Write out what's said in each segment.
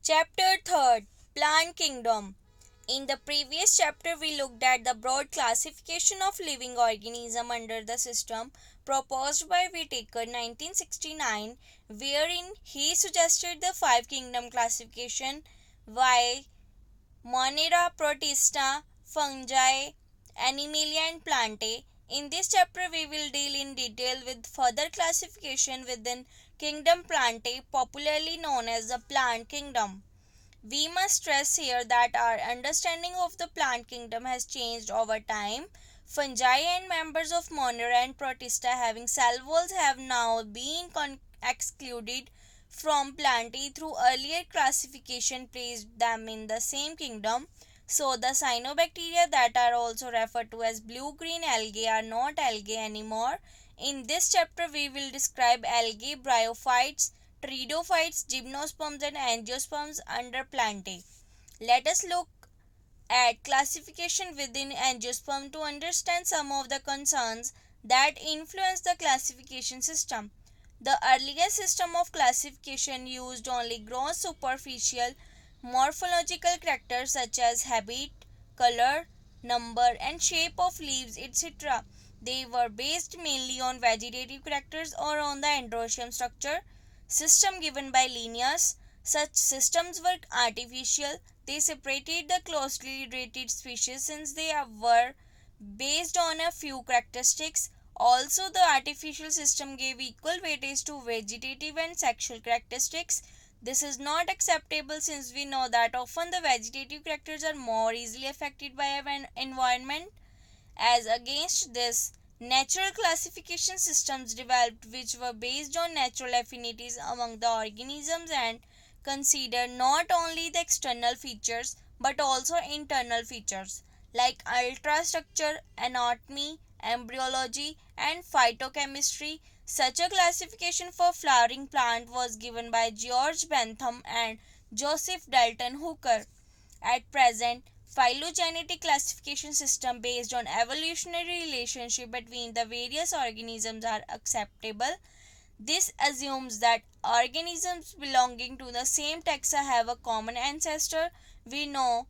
Chapter 3, Plant Kingdom. In the previous chapter, we looked at the broad classification of living organisms under the system proposed by Whitaker 1969, wherein he suggested the five kingdom classification while Monera, Protista, Fungi, Animalia and Plantae. In this chapter, we will deal in detail with further classification within Kingdom Plantae, popularly known as the plant kingdom. We must stress here that our understanding of the plant kingdom has changed over time. Fungi and members of Monera and Protista having cell walls have now been excluded from Plantae through earlier classification placed them in the same kingdom. So the cyanobacteria that are also referred to as blue-green algae are not algae anymore. In this chapter we will describe algae, bryophytes, pteridophytes, gymnosperms and angiosperms under Plantae. Let us look at classification within angiosperm to understand some of the concerns that influence the classification system. The earlier system of classification used only gross superficial morphological characters such as habit, color, number and shape of leaves, etc. They were based mainly on vegetative characters or on the androecium structure system given by Linnaeus. Such systems were artificial. They separated the closely related species since they were based on a few characteristics. Also, the artificial system gave equal weightage to vegetative and sexual characteristics. This is not acceptable since we know that often the vegetative characters are more easily affected by an environment. As against this, natural classification systems developed which were based on natural affinities among the organisms and considered not only the external features but also internal features like ultrastructure, anatomy, embryology, and phytochemistry. Such a classification for flowering plant was given by George Bentham and Joseph Dalton Hooker. At present, phylogenetic classification system based on evolutionary relationship between the various organisms are acceptable. This assumes that organisms belonging to the same taxa have a common ancestor. We know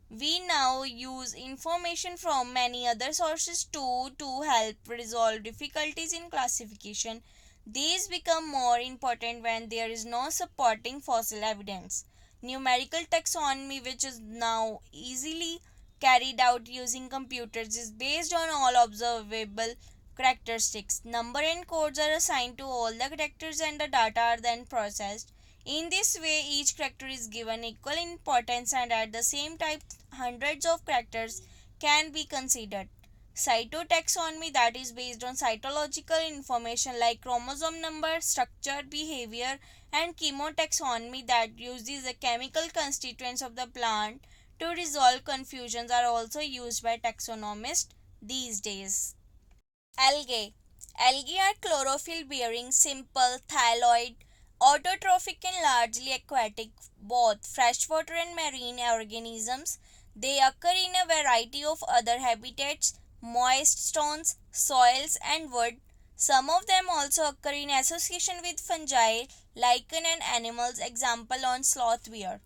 we now use information from many other sources too to help resolve difficulties in classification. These become more important when there is no supporting fossil evidence. Numerical taxonomy, which is now easily carried out using computers, is based on all observable characteristics. Number and codes are assigned to all the characters and the data are then processed. In this way, each character is given equal importance and at the same time hundreds of characters can be considered. Cytotaxonomy, that is based on cytological information like chromosome number, structure, behavior, and chemotaxonomy that uses the chemical constituents of the plant to resolve confusions are also used by taxonomists these days. Algae. Algae are chlorophyll bearing, simple, thyroid, autotrophic and largely aquatic, both freshwater and marine organisms. They occur in a variety of other habitats, moist stones, soils and wood. Some of them also occur in association with fungi, lichen and animals, example on sloth bear.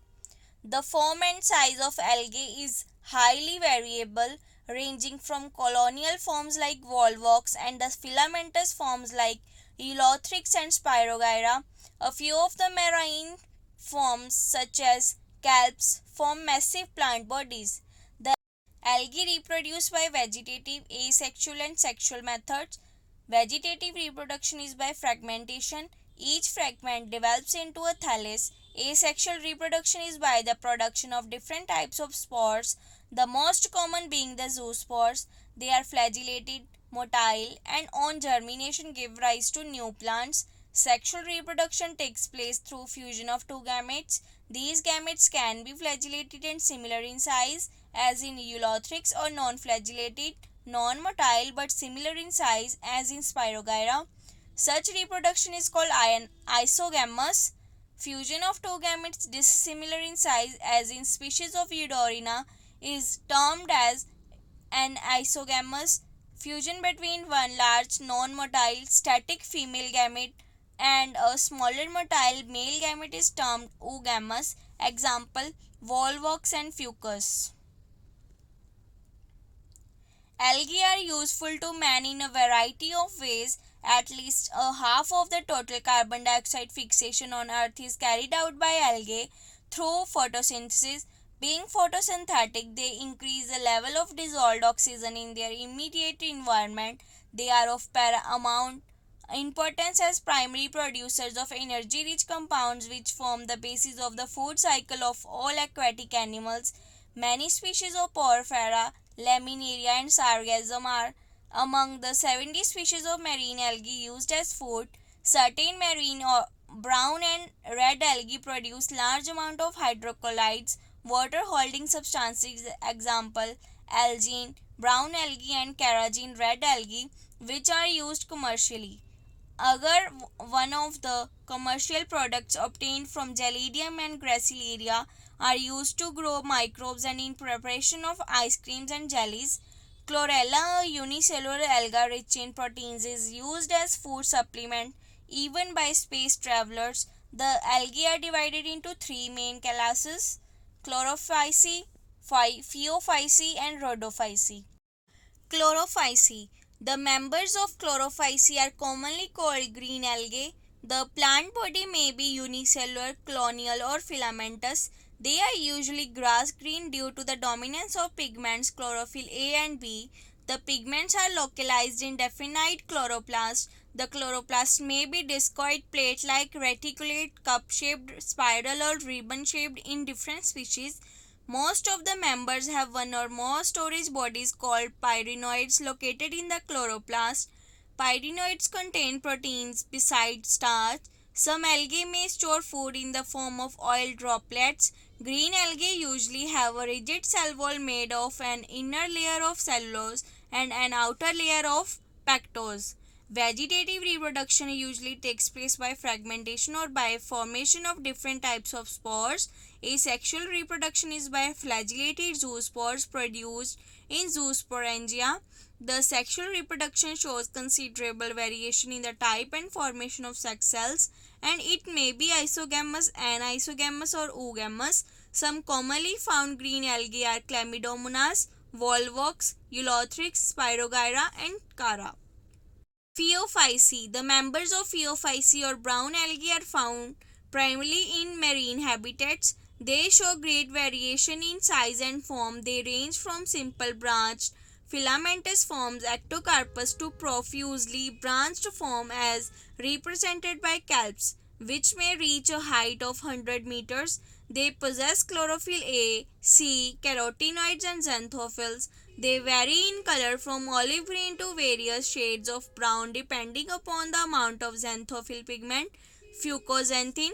The form and size of algae is highly variable, ranging from colonial forms like volvox and the filamentous forms like Elothrix and Spirogyra. A few of the marine forms, such as kelps, form massive plant bodies. The algae reproduce by vegetative, asexual, and sexual methods. Vegetative reproduction is by fragmentation. Each fragment develops into a thallus. Asexual reproduction is by the production of different types of spores, the most common being the zoospores. They are flagellated, motile, and on germination give rise to new plants. Sexual reproduction takes place through fusion of two gametes. These gametes can be flagellated and similar in size as in Eulothrix or non-flagellated, non-motile but similar in size as in Spirogyra. Such reproduction is called isogamous. Fusion of two gametes dissimilar in size as in species of Eudorina is termed as an isogamous. Fusion between one large non-motile static female gamete and a smaller motile male gamete is termed oogamous. Example, volvox and fucus. Algae are useful to man in a variety of ways. At least a half of the total carbon dioxide fixation on Earth is carried out by algae through photosynthesis. Being photosynthetic, they increase the level of dissolved oxygen in their immediate environment. They are of paramount importance as primary producers of energy-rich compounds which form the basis of the food cycle of all aquatic animals. Many species of porifera, laminaria and sargassum are among the 70 species of marine algae used as food. Certain marine or brown and red algae produce large amount of hydrocolloids, water holding substances. Example, algine, brown algae and carrageen, red algae, which are used commercially. Agar, one of the commercial products obtained from Gelidium and Gracilaria, are used to grow microbes and in preparation of ice creams and jellies. Chlorella, a unicellular alga rich in proteins, is used as food supplement even by space travelers. The algae are divided into three main classes: chlorophyceae, phaeophyceae and rhodophyceae. Chlorophyceae. The members of chlorophyceae are commonly called green algae. The plant body may be unicellular, colonial or filamentous. They are usually grass green due to the dominance of pigments chlorophyll A and B. The pigments are localized in definite chloroplast. The chloroplast may be discoid plate-like, reticulate, cup-shaped, spiral or ribbon-shaped in different species. Most of the members have one or more storage bodies called pyrenoids located in the chloroplast. Pyrenoids contain proteins besides starch. Some algae may store food in the form of oil droplets. Green algae usually have a rigid cell wall made of an inner layer of cellulose and an outer layer of pectose. Vegetative reproduction usually takes place by fragmentation or by formation of different types of spores. Asexual reproduction is by flagellated zoospores produced in zoosporangia. The sexual reproduction shows considerable variation in the type and formation of sex cells, and it may be isogamous, anisogamous or oogamous. Some commonly found green algae are Chlamydomonas, Volvox, Eulothrix, Spirogyra and Cara. Phaeophyceae. The members of Phaeophyceae or brown algae are found primarily in marine habitats. They show great variation in size and form. They range from simple branched filamentous forms ectocarpus to profusely branched form as represented by calps, which may reach a height of 100 meters. They possess chlorophyll A, C, carotenoids and xanthophylls. They vary in color from olive green to various shades of brown depending upon the amount of xanthophyll pigment, fucoxanthin,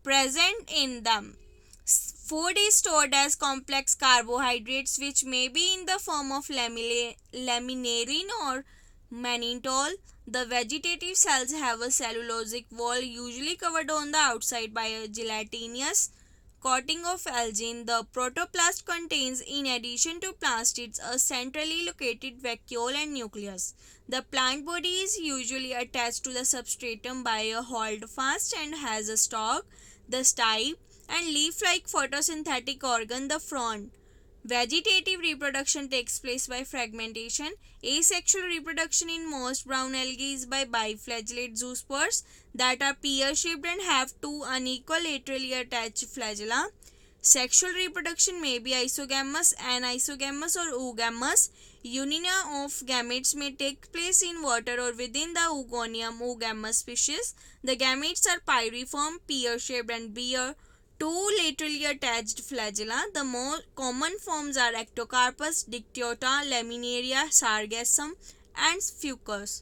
present in them. Food is stored as complex carbohydrates which may be in the form of laminarin or mannitol. The vegetative cells have a cellulosic wall usually covered on the outside by a gelatinous coating of algin. The protoplast contains, in addition to plastids, a centrally located vacuole and nucleus. The plant body is usually attached to the substratum by a holdfast and has a stalk, the stipe, and leaf-like photosynthetic organ, the frond. Vegetative reproduction takes place by fragmentation. Asexual reproduction in most brown algae is by biflagellate zoospores that are pear-shaped and have two unequal laterally attached flagella. Sexual reproduction may be isogamous, anisogamous or oogamous. Union of gametes may take place in water or within the Oogonium oogamous species. The gametes are pyriform, pear-shaped and bear two laterally attached flagella. The more common forms are Ectocarpus, Dictyota, Laminaria, Sargassum and Fucus.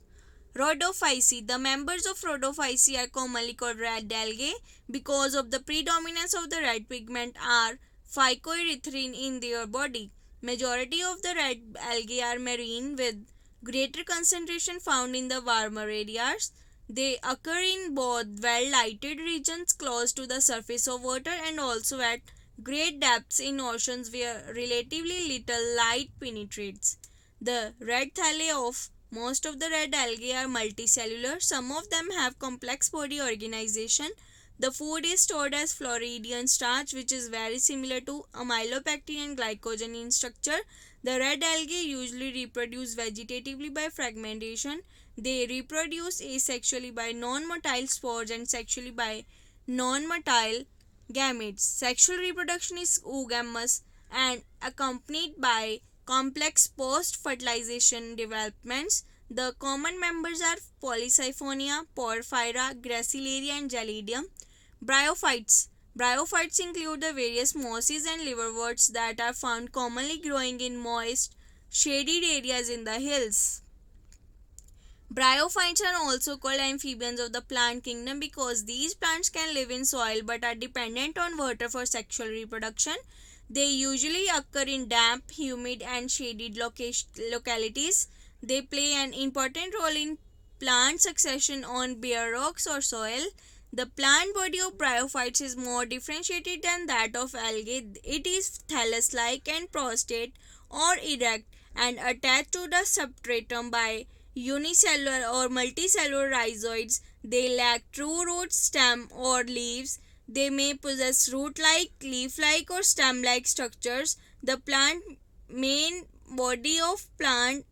Rhodophyceae. The members of Rhodophyceae are commonly called red algae because of the predominance of the red pigment are phycoerythrin in their body. Majority of the red algae are marine with greater concentration found in the warmer areas. They occur in both well-lighted regions close to the surface of water and also at great depths in oceans where relatively little light penetrates. The red thalli of most of the red algae are multicellular. Some of them have complex body organization. The food is stored as Floridian starch, which is very similar to amylopectin and glycogen in structure. The red algae usually reproduce vegetatively by fragmentation. They reproduce asexually by non-motile spores and sexually by non-motile gametes. Sexual reproduction is oogamous and accompanied by complex post-fertilization developments. The common members are Polysiphonia, Porphyra, Gracilaria and Gelidium. Bryophytes. Bryophytes include the various mosses and liverworts that are found commonly growing in moist, shaded areas in the hills. Bryophytes are also called amphibians of the plant kingdom because these plants can live in soil but are dependent on water for sexual reproduction. They usually occur in damp, humid, and shaded localities. They play an important role in plant succession on bare rocks or soil. The plant body of bryophytes is more differentiated than that of algae. It is thallus-like and prostrate or erect and attached to the substratum by unicellular or multicellular rhizoids. They lack true roots, stem, or leaves. They may possess root-like, leaf-like, or stem-like structures. The plant main body of plant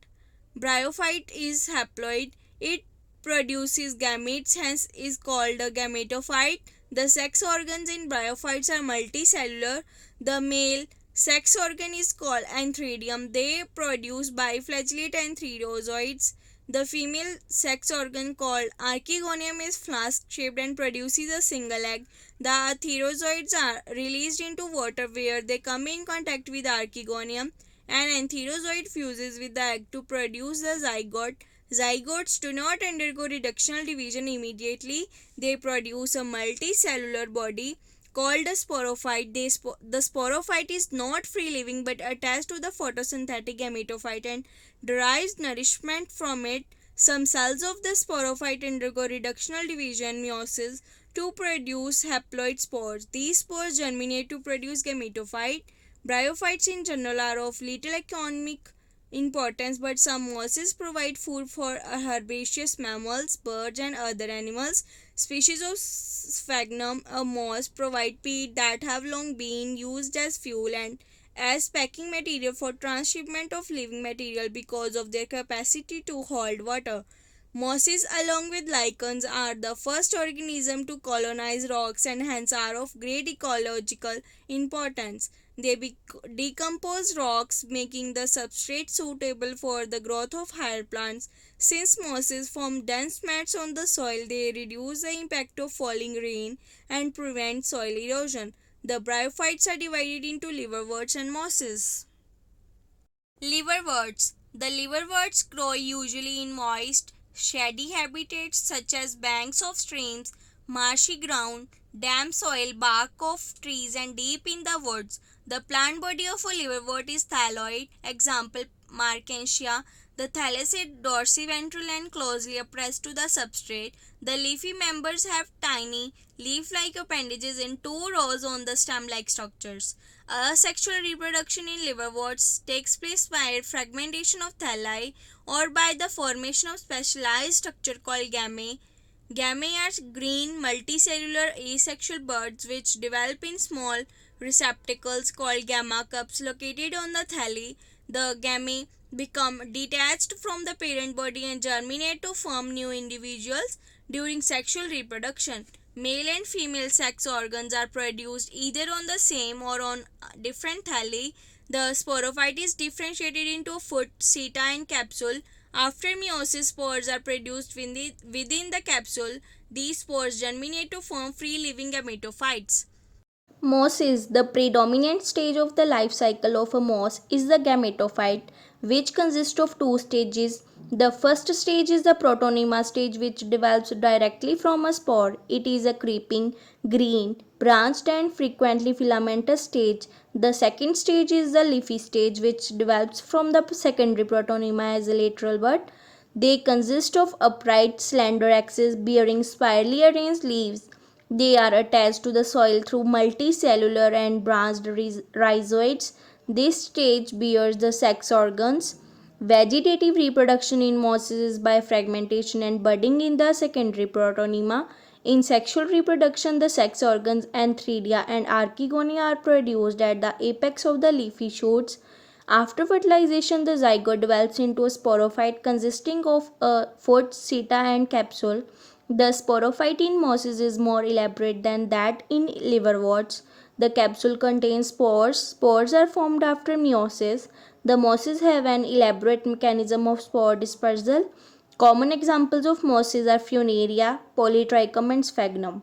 bryophyte is haploid. It produces gametes, hence is called a gametophyte. The sex organs in bryophytes are multicellular. The male sex organ is called antheridium. They produce biflagellate antherozoids. The female sex organ called archegonium is flask-shaped and produces a single egg. The antherozoids are released into water where they come in contact with archegonium. An antherozoid fuses with the egg to produce the zygote. Zygotes do not undergo reductional division immediately. They produce a multicellular body called a sporophyte. The sporophyte is not free living but attached to the photosynthetic gametophyte and derives nourishment from it. Some cells of the sporophyte undergo reductional division meiosis to produce haploid spores. These spores germinate to produce gametophyte. Bryophytes in general are of little economic importance, but some mosses provide food for herbaceous mammals, birds, and other animals. Species of sphagnum, a moss, provide peat that have long been used as fuel and as packing material for transshipment of living material because of their capacity to hold water. Mosses, along with lichens, are the first organism to colonize rocks and hence are of great ecological importance. They decompose rocks, making the substrate suitable for the growth of higher plants. Since mosses form dense mats on the soil, they reduce the impact of falling rain and prevent soil erosion. The bryophytes are divided into liverworts and mosses. Liverworts. The liverworts grow usually in moist, shady habitats such as banks of streams, marshy ground, damp soil, bark of trees, and deep in the woods. The plant body of a liverwort is thalloid. Example, Markensia. The thallus is dorsiventral and closely pressed to the substrate. The leafy members have tiny leaf-like appendages in two rows on the stem-like structures. Asexual reproduction in liverworts takes place by fragmentation of thalli or by the formation of specialized structure called gammae. Gammae are green multicellular asexual buds which develop in small receptacles called gamma cups located on the thalli. The gammae become detached from the parent body and germinate to form new individuals during sexual reproduction. Male and female sex organs are produced either on the same or on different thalli. The sporophyte is differentiated into foot, seta, and capsule. After meiosis, spores are produced within the capsule. These spores germinate to form free-living gametophytes. Mosses. The predominant stage of the life cycle of a moss is the gametophyte, which consists of two stages. The first stage is the protonema stage, which develops directly from a spore. It is a creeping, green, branched and frequently filamentous stage. The second stage is the leafy stage, which develops from the secondary protonema as a lateral bud. They consist of upright, slender axes bearing spirally arranged leaves. They are attached to the soil through multicellular and branched rhizoids. This stage bears the sex organs. Vegetative reproduction in mosses is by fragmentation and budding in the secondary protonema. In sexual reproduction, the sex organs antheridia and archegonia are produced at the apex of the leafy shoots. After fertilization, the zygote develops into a sporophyte consisting of a foot, seta, and capsule. The sporophyte in mosses is more elaborate than that in liverworts. The capsule contains spores. Spores are formed after meiosis. The mosses have an elaborate mechanism of spore dispersal. Common examples of mosses are Funaria, Polytrichum, and Sphagnum.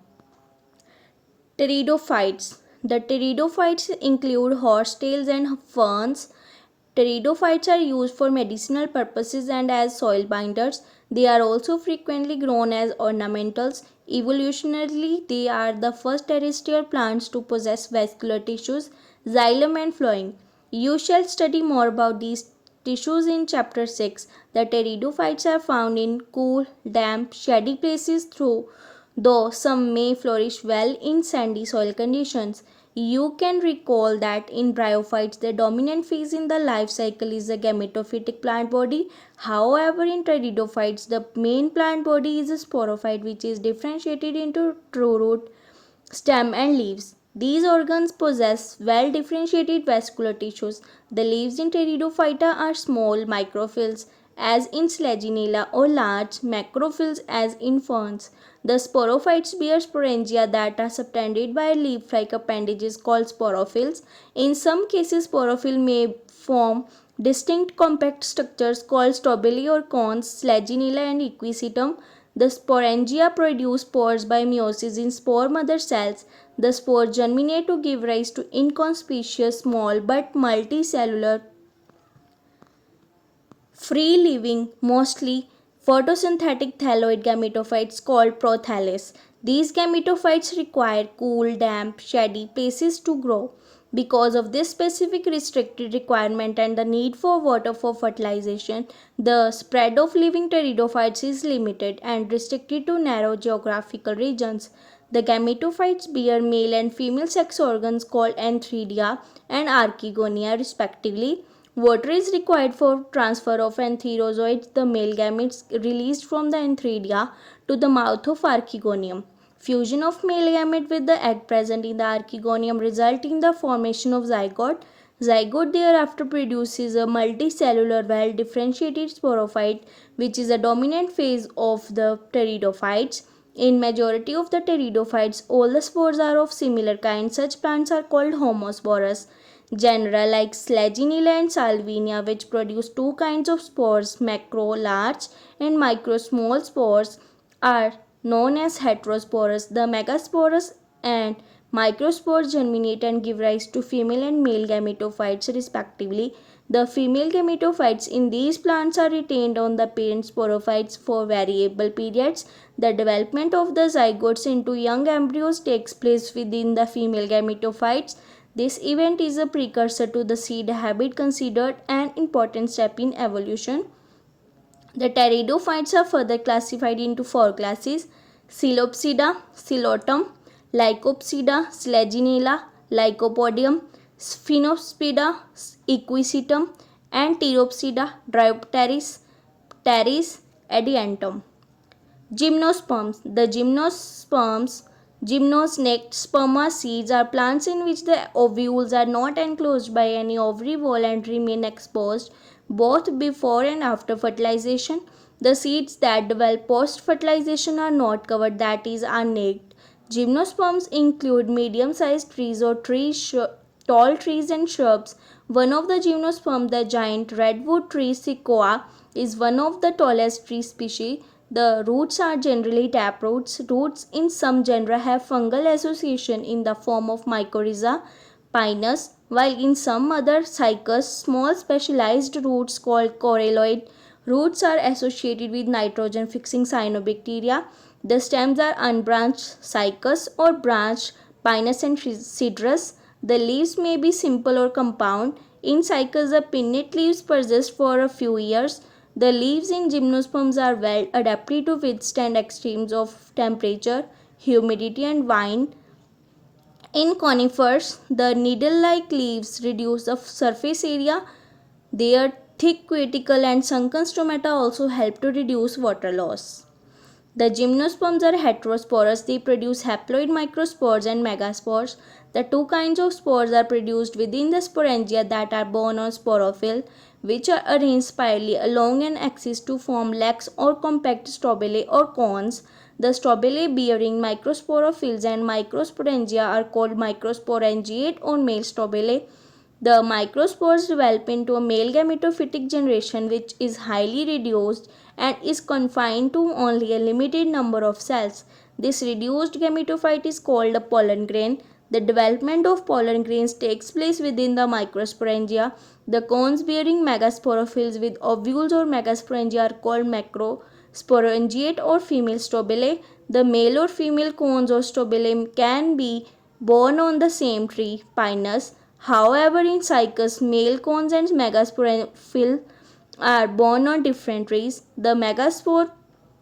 Pteridophytes. The pteridophytes include horsetails and ferns. Pteridophytes are used for medicinal purposes and as soil binders. They are also frequently grown as ornamentals. Evolutionarily, they are the first terrestrial plants to possess vascular tissues, xylem, and phloem. You shall study more about these tissues in chapter 6. The pteridophytes are found in cool, damp, shady places though some may flourish well in sandy soil conditions. You can recall that in bryophytes, the dominant phase in the life cycle is the gametophytic plant body. However, in pteridophytes, the main plant body is a sporophyte, which is differentiated into true root, stem, and leaves. These organs possess well differentiated vascular tissues. The leaves in Pteridophyta are small microphyls, as in Selaginella, or large macrophyls, as in ferns. The sporophytes bear sporangia that are subtended by leaf-like appendages called sporophylls. In some cases, sporophyll may form distinct compact structures called stabili or cones, Selaginella and equisetum. The sporangia produce spores by meiosis in spore mother cells. The spores germinate to give rise to inconspicuous small but multicellular free living, mostly photosynthetic thalloid gametophytes called prothallus. These gametophytes require cool, damp, shady places to grow. Because of this specific restricted requirement and the need for water for fertilization, the spread of living pteridophytes is limited and restricted to narrow geographical regions. The gametophytes bear male and female sex organs called antheridia and archegonia respectively. Water is required for transfer of antherozoids, the male gametes released from the antheridia, to the mouth of archegonium. Fusion of male gamete with the egg present in the archegonium result in the formation of zygote. Zygote thereafter produces a multicellular well differentiated sporophyte, which is a dominant phase of the pteridophytes. In majority of the pteridophytes, all the spores are of similar kind. Such plants are called homosporous. Genera like Selaginella and Salvinia, which produce two kinds of spores, macro large and micro small spores, are known as heterosporous. The megasporous and microspores germinate and give rise to female and male gametophytes respectively. The female gametophytes in these plants are retained on the parent sporophytes for variable periods. The development of the zygotes into young embryos takes place within the female gametophytes. This event is a precursor to the seed habit, considered an important step in evolution. The pteridophytes are further classified into four classes: Coelopsida, Coelotum, Lycopsida, Selaginella, Lycopodium, Sphinopsida, Equisetum, and Pteropsida, Dryopteris, Pteris, Adiantum. Gymnosperms. The gymnosnect sperma seeds are plants in which the ovules are not enclosed by any ovary wall and remain exposed both before and after fertilization. The seeds that develop post fertilization are not covered, that is, are naked. Gymnosperms include medium-sized trees or tall trees and shrubs. One of the gymnosperm, the giant redwood tree sequoia, is one of the tallest tree species. The roots are generally taproots. Roots in some genera have fungal association in the form of mycorrhiza pinus, while in some other cycas, small specialized roots called coralloid roots are associated with nitrogen fixing cyanobacteria. The stems are unbranched cycas or branched pinus and cedrus. The leaves may be simple or compound. In cycas, the pinnate leaves persist for a few years. The leaves in gymnosperms are well adapted to withstand extremes of temperature, humidity, and wind. In conifers, the needle-like leaves reduce the surface area. Their thick cuticle and sunken stomata also help to reduce water loss. The gymnosperms are heterosporous. They produce haploid microspores and megaspores. The two kinds of spores are produced within the sporangia that are borne on sporophyll, which are arranged spirally along an axis to form lax or compact strobilae or cones. The strobilae bearing microsporophylls and microsporangia are called microsporangiate or male strobilae. The microspores develop into a male gametophytic generation which is highly reduced and is confined to only a limited number of cells. This reduced gametophyte is called a pollen grain. The development of pollen grains takes place within the microsporangia. The cones bearing megasporophylls with ovules or megasporangia are called macrosporangiate or female strobilae. The male or female cones or strobilae can be borne on the same tree, Pinus. However, in cycas, male cones and megasporophyll are born on different trees. The megaspore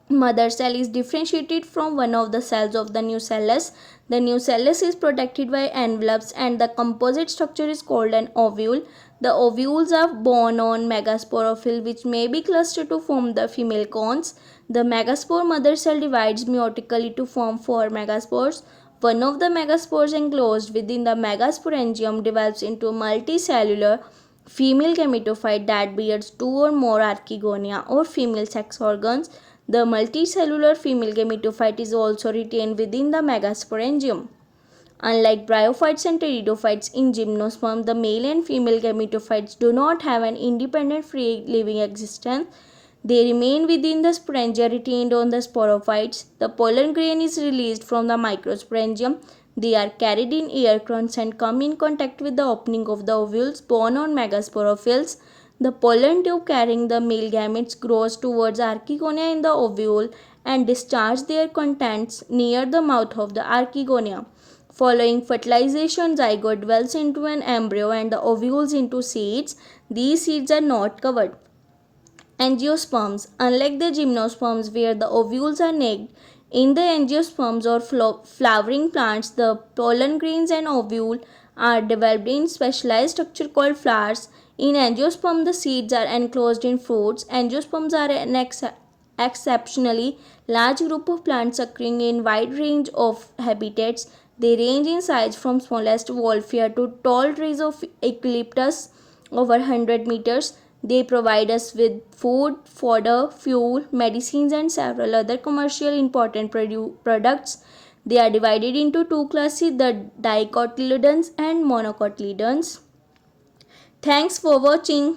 mother cell is differentiated from one of the cells of the nucellus. The nucellus is protected by envelopes and the composite structure is called an ovule. The ovules are borne on megasporophyll which may be clustered to form the female cones. The megaspore mother cell divides meiotically to form four megaspores. One of the megaspores enclosed within the megasporangium develops into a multicellular female gametophyte that bears two or more archegonia or female sex organs. The multicellular female gametophyte is also retained within the megasporangium. Unlike bryophytes and pteridophytes in gymnosperm, the male and female gametophytes do not have an independent free living existence. They remain within the sporangia retained on the sporophytes. The pollen grain is released from the microsporangium. They are carried in air currents and come in contact with the opening of the ovules borne on megasporophylls. The pollen tube carrying the male gametes grows towards archegonia in the ovule and discharge their contents near the mouth of the archegonia. Following fertilization, zygote develops into an embryo and the ovules into seeds. These seeds are not covered. Angiosperms. Unlike the gymnosperms where the ovules are naked, in the angiosperms or flowering plants, the pollen grains and ovule are developed in specialized structure called flowers. In angiosperm, the seeds are enclosed in fruits. Angiosperms are an exceptionally large group of plants occurring in wide range of habitats. They range in size from smallest wolfia to tall trees of eucalyptus over 100 meters. They provide us with food, fodder, fuel, medicines, and several other commercial important products. They are divided into two classes, the dicotyledons and monocotyledons. Thanks for watching.